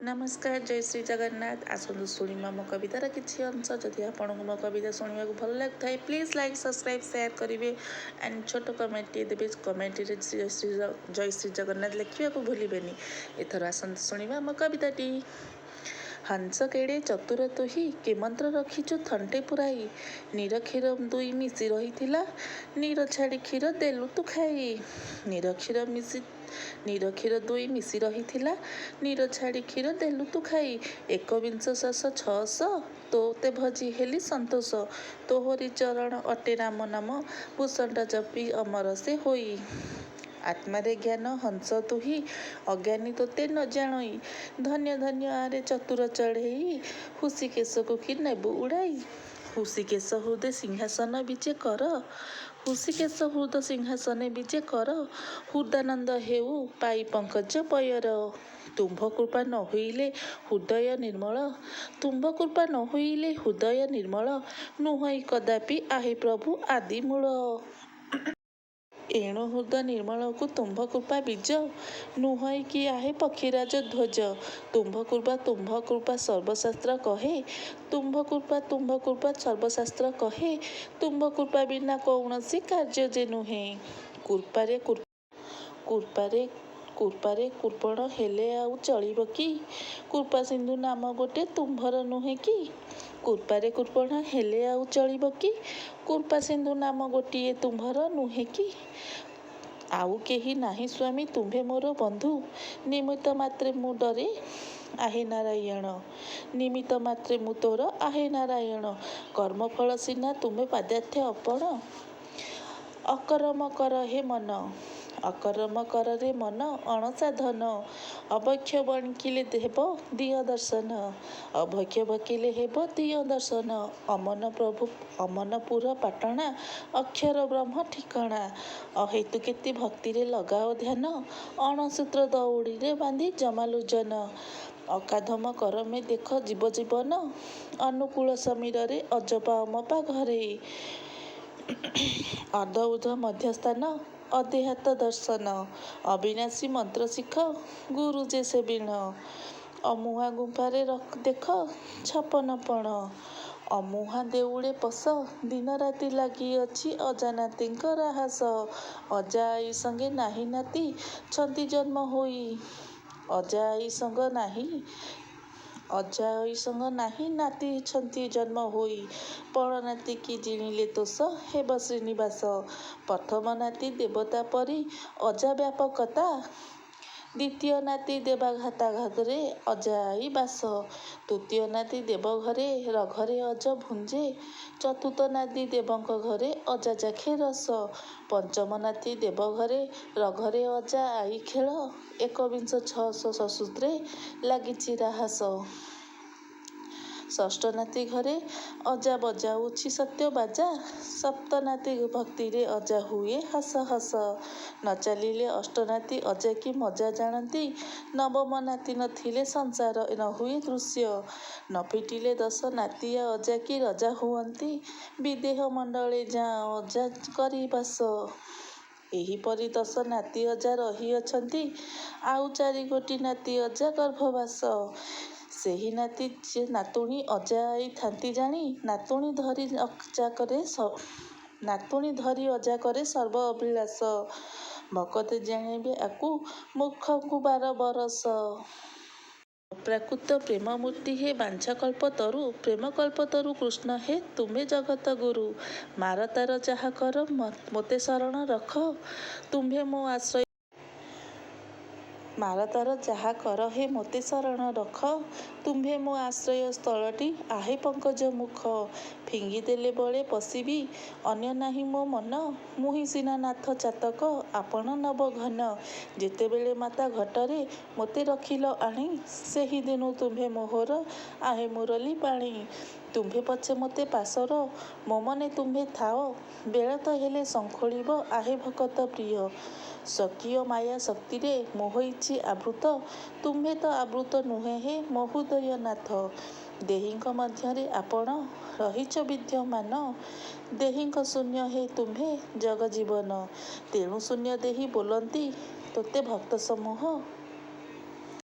नमस्कार जय श्री जगन्नाथ आसतु शुणा मो कवितार किसी अंश जदि आपको मो कविता शुणा भल लगी है प्लीज लाइक सब्सक्राइब शेयर करेंगे एंड छोट कमेंट देवे कमेंट जय श्री जगन्नाथ लिखा भूलें। एथर आसतु शुणा मो कविताटी। हंस केड़े चतुर तुही के मंत्र रखीचु थंटे पुराई नीर क्षीर दुई मिसी रही नीर छाड़ी क्षीर देलु तू खाई नीर क्षीर दुई मिसी रही नीर छाड़ी क्षीर देलु तू खाई 21,600 तोते भजी हेली संतोष तोहरी चरण अटे राम नाम भूषण जपी अमर से होई आत्मारे ज्ञान हंस तुही अज्ञानी तोते न जानई धन्य धन्य आरे चतुर चढ़ई हुसी केश को कि नेबु उड़ाई हुसी केश हृदय सिंहासन विजे कर हुसी केश हृदय सिंहासन विजे कर हृदानंद हेउ पाई पंकज पयर तुम्भ कृपा न होइले हृदय निर्मल तुम्भ कृपा न होइले हृदय निर्मल नुहई कदापि आहे प्रभु आदि मूल एणु हृदय निर्मल को तुम्भ कृपा बीज नुहई कि आहे पक्षीराज ध्वज तुम्भ कृपा सर्वशास्त्र कहे तुम्भ कृपा सर्वशास्त्र कहे तुम्भ कृपा बिना कौनसी कार्य जे नुहे कृपारे कृपण हेले आउ चलिब कि कृपा सिंधु नाम गोटे तुम्भर नुहे कि कृपारे कृपण हेले आउ चलिब कि कृपा सिंधु नाम गोटिए तुम्भर नुहे कि आउ केही नाही स्वामी तुम्भे मोर बंधु निमित्त मात्रे मु डरे आहे नारायण निमित्त मात्रे मु तोर आहे नारायण कर्मफल सिना तुम्हें पादार्थ अपण अकर्म कर हे मन अकर्म कर रे मन अणसाधन अभक्ष बणकिले हेब दिय दर्शन अभक्ष बकिले हेब दिय दर्शन अमनपुर पाटणा अक्षर ब्रह्म ठिकणा अहेतु केते भक्ति रे लगाओ ध्यान अणसूत्र दौड़ी रे बांधी जमालुजन अकाधम कर में देख जीव जीवन अनुकूल समीर रे अजपा अमपा घरे अर्धउध मध्यस्थान अदेहात दर्शन अविनाशी मंत्र शिख गुरु जे से बिण अमुहा गुंफारे देख छपन पण अमुहा देउड़े पस दिन राति लगी अच्छी अजानाती राहास अजा आई संगे नाही नाती छंती जन्म होई अजा आई संग नाही नाती छंती जन्म होई पण नाती की जिणिले तोष हेब श्रीनिवास प्रथम नाती देवता परी अजा व्यापकता द्वितीय नाती देवाघाता घातरे अजा आई बास तृतीय नाती देव घरे रघरे अज भुंजे चतुर्थ नाती देवंक घरे अजा जाखे रस पंचम नाती देव घरे रघरे अजा आई खेल 21,600 ससूत्रे लागिची राहास षष्ठ नाती घरे अजा बजाऊछि सत्य बाजा सप्त नाती भक्ति रे अजा हुए हस हस न चलिले अष्टनाती अजा की मजा जानती नवम नाती नथिले संसार न हुए दृश्य न फिटिले 10 नातिया अजा की रजा हुअंती विदेह मंडले जा अजा करी बास एहीपरि 10 नाती अजा रही अछंती आउ 4 गोटी नाती अजा गर्भवास सेही नाती जे नातुणी अजा आई थांती जानी नातुणी धरी अजा करे सर्व अभिलाष भकते जानिबे आकु मुख को 12 बरस प्राकृत प्रेम मूर्ति हे बांछा कल्प तरु प्रेम कल्प तरु कृष्ण हे तुम्हें जगत गुरु मार तार जहा कर मोते शरण रख तुम्हें मो आश्रय मार तार जहा कर हे मोते शरण रख तुम्भे मो आश्रय स्थलटी आहे पंकज मुख फिंगी देले बळे पशिबी अन्य नाही मो मन मुहि सिना नाथ चातक आपण नव घन जेतेबेले माता घटरे मोते रखिल आणी सेही दिनु तुम्भे मोहर आहे मुरली पाणी तुम्भे पछे मोते पासर मो मने तुम्भे थाओ बेଳ ତ ହେଲେ ଶଙ୍ଖୋଳିବ आहे ଭକତ ପ୍ରିୟ ସ୍ୱକୀୟ ମାୟା ଶକ୍ତିରେ ମୋହଇଛି ଆବୃତ ତୁମ୍ଭେ ତ ଆବୃତ ନୁହେଁ ହେ ମୋ ହୃଦୟ ନାଥ ଦେହୀଙ୍କ ମଧ୍ୟରେ ଆପଣ ରହିଛ ବିଦ୍ୟମାନ ଦେହୀଙ୍କ ଶୂନ୍ୟ ହେ ତୁମ୍ଭେ ଜଗଜୀବନ ତେଣୁ ଶୂନ୍ୟ ଦେହୀ ବୋଲନ୍ତି ତୋତେ ଭକ୍ତ ସମୂହ